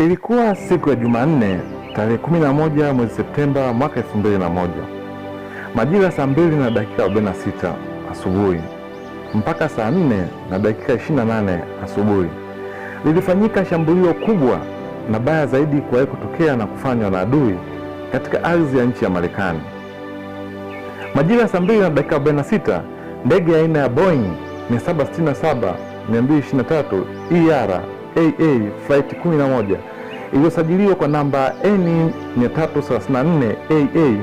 Ilikuwa siku ya Jumanne tarehe 11 mwezi Septemba mwaka 2001. Majira saa 2:46 asubuhi mpaka saa 4:28 asubuhi lilifanyika shambulio kubwa na baya zaidi kuwahi kutokea na kufanywa na adui katika ardhi ya nchi ya Marekani. Majira saa 2:46 ndege aina ya Boeing 767-223 ER AA Flight 11 iliyosajiliwa kwa namba N334 AA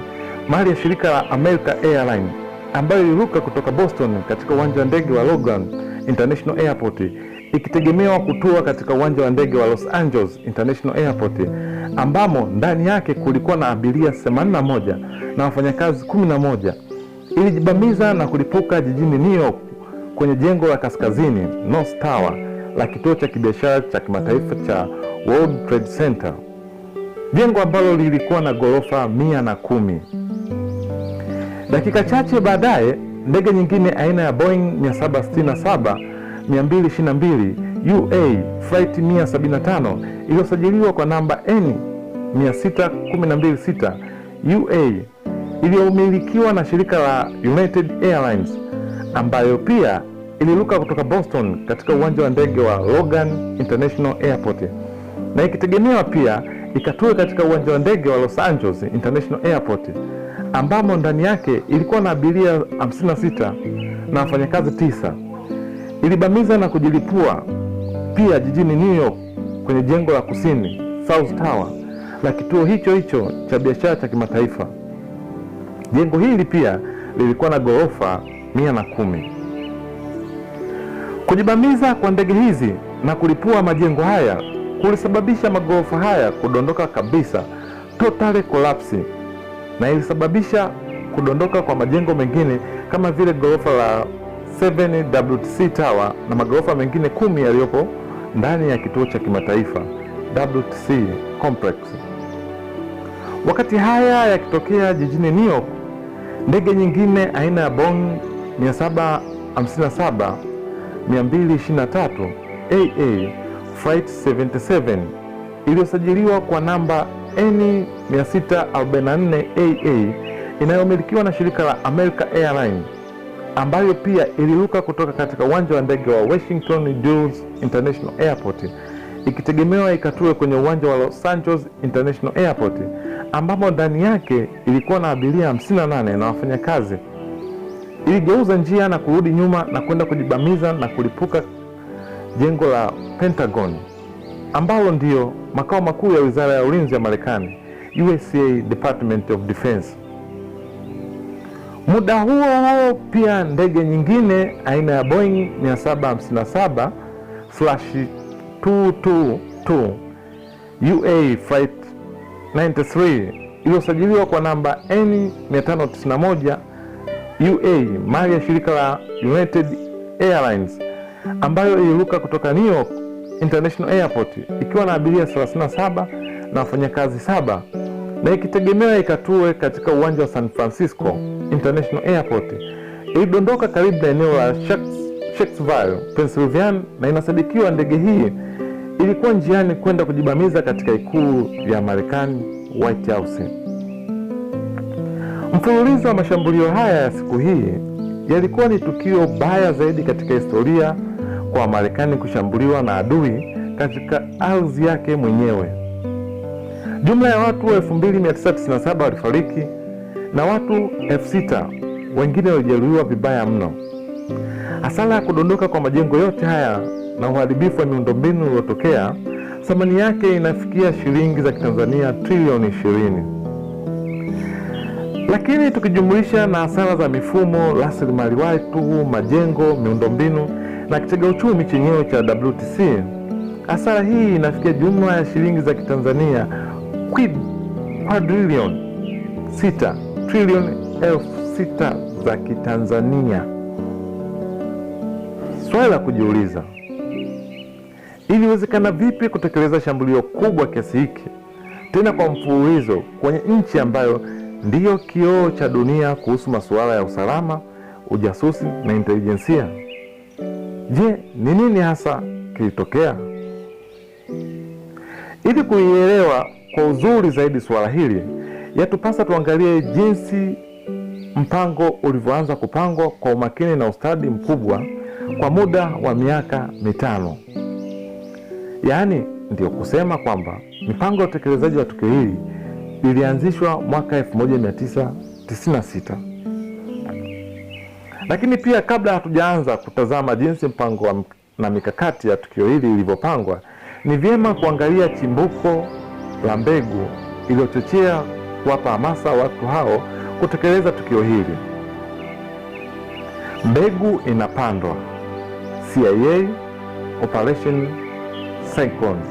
mali ya shirika la American Airlines ambayo iliruka kutoka Boston katika uwanja wa ndege wa Logan International Airport ikitegemewa kutua katika uwanja wa ndege wa Los Angeles International Airport ambamo ndani yake kulikuwa na abiria 81 na wafanyakazi 11, ilijibamiza na kulipuka jijini New York kwenye jengo la kaskazini North Tower la kituo cha kibiashara cha kimataifa cha World Trade Center, jengo ambalo lilikuwa na ghorofa 110. Dakika chache baadaye, ndege nyingine aina ya Boeing 767-222 UA Flight 175 iliyosajiliwa kwa namba N6126 UA iliyomilikiwa na shirika la United Airlines ambayo pia iliruka kutoka Boston katika uwanja wa ndege wa Logan International Airport na ikitegemewa pia ikatue katika uwanja wa ndege wa Los Angeles International Airport ambamo ndani yake ilikuwa na abiria 56 na wafanyakazi 9. Ilibamiza na kujilipua pia jijini New York kwenye jengo la kusini South Tower la kituo hicho cha biashara cha kimataifa. Jengo hili pia lilikuwa na ghorofa 110. Kujibamiza kwa ndege hizi na kulipua majengo haya kulisababisha maghorofa haya kudondoka kabisa, total collapse, na ilisababisha kudondoka kwa majengo mengine kama vile ghorofa la 7 WTC Tower na maghorofa mengine 10 yaliyopo ndani ya kituo cha kimataifa WTC Complex. Wakati haya yakitokea jijini New York, ndege nyingine aina ya Boeing 757-223 AA Flight 77 iliyosajiliwa kwa namba N644 AA inayomilikiwa na shirika la American Airlines ambayo pia iliruka kutoka katika uwanja wa ndege wa Washington Dulles International Airport ikitegemewa ikatue kwenye uwanja wa Los Angeles International Airport ambamo ndani yake ilikuwa na abiria 58 na wafanyakazi, iligeuza njia na kurudi nyuma na kwenda kujibamiza na kulipuka jengo la Pentagon ambalo ndio makao makuu ya Wizara ya Ulinzi ya Marekani, USA Department of Defense. Muda huo pia ndege nyingine aina ya Boeing 757-222 UA Flight 93 iliyosajiliwa kwa namba N591 UA mali ya shirika la United Airlines ambayo iliruka kutoka New York International Airport ikiwa na abiria 37 na wafanyakazi 7 na ikitegemewa ikatue katika uwanja wa San Francisco International Airport. Ilidondoka karibu na eneo la Shanksville, Pennsylvania, na inasadikiwa ndege hii ilikuwa njiani kwenda kujibamiza katika ikulu ya Marekani, White House. Mfululizo wa mashambulio haya ya siku hii yalikuwa ni tukio baya zaidi katika historia kwa Marekani kushambuliwa na adui katika ardhi yake mwenyewe. Jumla ya watu 2997 walifariki na watu 6,000 wengine walijeruhiwa vibaya mno. Hasara ya kudondoka kwa majengo yote haya na uharibifu wa miundombinu uliotokea, thamani yake inafikia shilingi za Kitanzania trilioni 20. Lakini tukijumlisha na hasara za mifumo, rasilimali watu, majengo, miundombinu na kitega uchumi chenyewe cha WTC, hasara hii inafikia jumla ya shilingi za Kitanzania quadrilioni 6 trilioni 6,000 za Kitanzania. Swali la kujiuliza, iliwezekana vipi kutekeleza shambulio kubwa kiasi hiki tena kwa mfululizo kwenye nchi ambayo ndiyo kioo cha dunia kuhusu masuala ya usalama, ujasusi na intelijensia? Je, ni nini hasa kilitokea? Ili kuielewa kwa uzuri zaidi suala hili, yatupasa tuangalie jinsi mpango ulivyoanza kupangwa kwa umakini na ustadi mkubwa kwa muda wa miaka 5. Yaani ndio kusema kwamba mipango ya utekelezaji wa tukio hili ilianzishwa mwaka 1996. Lakini pia kabla hatujaanza kutazama jinsi mpango na mikakati ya tukio hili ilivyopangwa, ni vyema kuangalia chimbuko la mbegu iliyochochea kuwapa hamasa watu hao kutekeleza tukio hili. Mbegu inapandwa. CIA Operation Cyclone.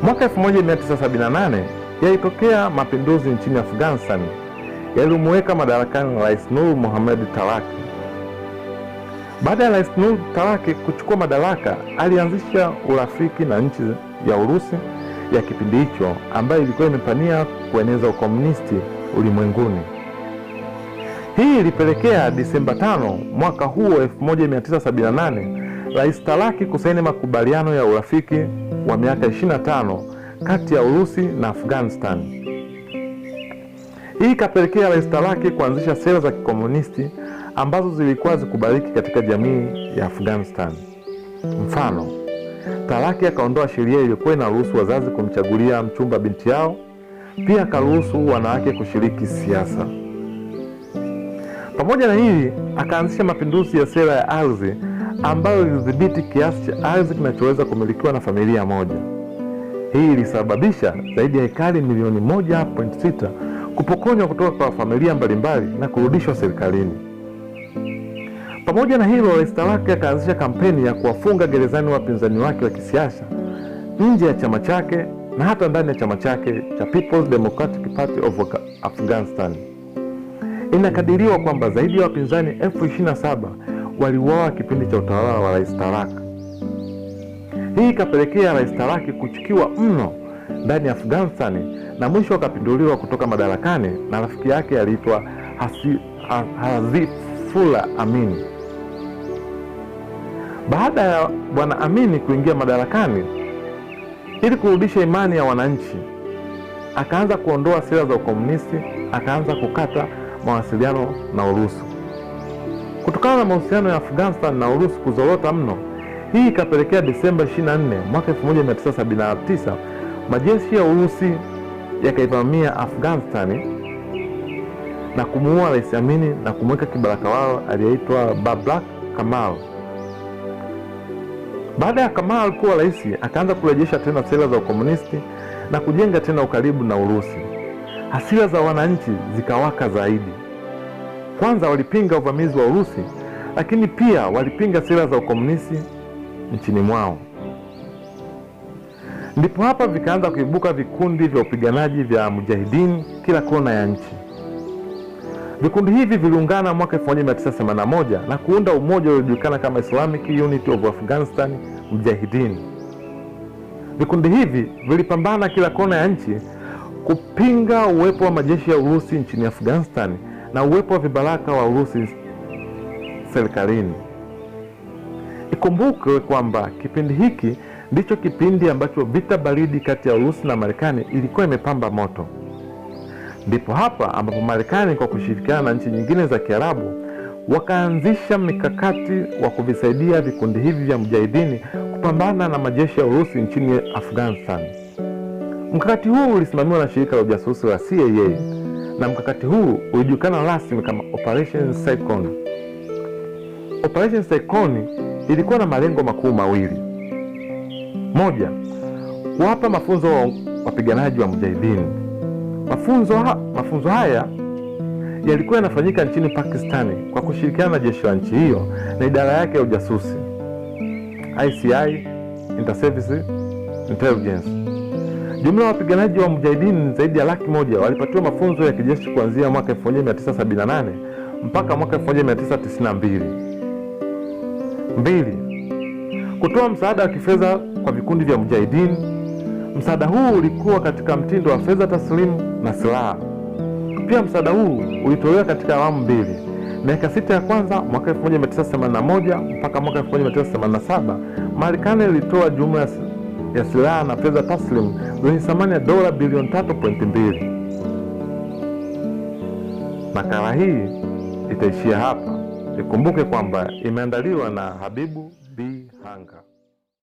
Mwaka 1978 yalitokea mapinduzi nchini Afghanistan yalimuweka madarakani Rais Nur Mohammad Talaki. Baada ya Rais Nur Talaki kuchukua madaraka, alianzisha urafiki na nchi ya Urusi ya kipindi hicho ambayo ilikuwa imepania kueneza ukomunisti ulimwenguni. Hii ilipelekea Disemba 5 mwaka huo 1978 Rais Talaki kusaini makubaliano ya urafiki wa miaka 25 kati ya Urusi na Afghanistan. Hii ikapelekea Rais Talaki kuanzisha sera za kikomunisti ambazo zilikuwa zikubaliki katika jamii ya Afghanistan. Mfano, Talaki akaondoa sheria iliyokuwa inaruhusu wazazi kumchagulia mchumba binti yao. Pia akaruhusu wanawake kushiriki siasa. Pamoja na hili, akaanzisha mapinduzi ya sera ya ardhi ambayo ilidhibiti kiasi cha ardhi kinachoweza kumilikiwa na familia moja. Hii ilisababisha zaidi ya ekari milioni 1.6 kupokonywa kutoka kwa familia mbalimbali na kurudishwa serikalini. Pamoja na hilo, Rais Talaki akaanzisha kampeni ya kuwafunga gerezani wapinzani wake wa kisiasa nje ya chama chake na hata ndani ya chama chake cha People's Democratic Party of Afghanistan. Inakadiriwa kwamba zaidi ya wapinzani 27,000 waliuawa kipindi cha utawala wa Rais Talaki. Hii ikapelekea Rais Talaki kuchukiwa mno ndani ya Afghanistan na mwisho akapinduliwa kutoka madarakani na rafiki yake aliitwa Hazifullah Amin. Baada ya Bwana Amin kuingia madarakani, ili kurudisha imani ya wananchi, akaanza kuondoa sera za ukomunisti, akaanza kukata mawasiliano na Urusi. Kutokana na mahusiano ya Afghanistan na Urusi kuzorota mno, hii ikapelekea Desemba 24 mwaka 1979 majeshi ya Urusi yakaivamia Afghanistan na kumuua Rais Amin na kumweka kibaraka wao aliyeitwa Babrak Kamal. Baada ya Kamal kuwa rais, akaanza kurejesha tena sera za ukomunisti na kujenga tena ukaribu na Urusi. Hasira za wananchi zikawaka zaidi. Kwanza walipinga uvamizi wa Urusi, lakini pia walipinga sera za ukomunisti nchini mwao. Ndipo hapa vikaanza kuibuka vikundi vya upiganaji vya mujahidin kila kona ya nchi. Vikundi hivi viliungana mwaka 1981 na kuunda umoja uliojulikana kama Islamic Unity of Afghanistan Mujahideen. Vikundi hivi vilipambana kila kona ya nchi kupinga uwepo wa majeshi ya Urusi nchini Afghanistan na uwepo wa vibaraka wa Urusi serikalini. Ikumbukwe kwamba kipindi hiki ndicho kipindi ambacho vita baridi kati ya Urusi na Marekani ilikuwa imepamba moto. Ndipo hapa ambapo Marekani kwa kushirikiana na nchi nyingine za Kiarabu wakaanzisha mikakati wa kuvisaidia vikundi hivi vya mujahidini kupambana na majeshi ya Urusi nchini Afghanistan. Mkakati huu ulisimamiwa na shirika la ujasusi la CIA na mkakati huu ulijulikana rasmi kama Operation Cyclone. Operation Cyclone ilikuwa na malengo makuu mawili. Moja, kuwapa mafunzo wapiganaji wa mujahidini. Mafunzo haya yalikuwa yanafanyika nchini Pakistani kwa kushirikiana na jeshi la nchi hiyo na idara yake ya ujasusi ICI, Inter-Service Intelligence. Jumla ya wapiganaji wa mujahidini zaidi ya 100,000 walipatiwa mafunzo ya kijeshi kuanzia mwaka 1978 mpaka mwaka 1992. 2. Kutoa msaada wa kifedha kwa vikundi vya mujahidini. Msaada huu ulikuwa katika mtindo wa fedha taslimu na silaha. Pia msaada huu ulitolewa katika awamu mbili. Miaka 6 ya kwanza, mwaka 1981 mpaka mwaka 1987, Marekani ilitoa jumla ya silaha na fedha taslim zenye thamani ya dola bilioni 3.2. Makala hii itaishia hapa. Ikumbuke kwamba imeandaliwa na Habibu B. Hanga.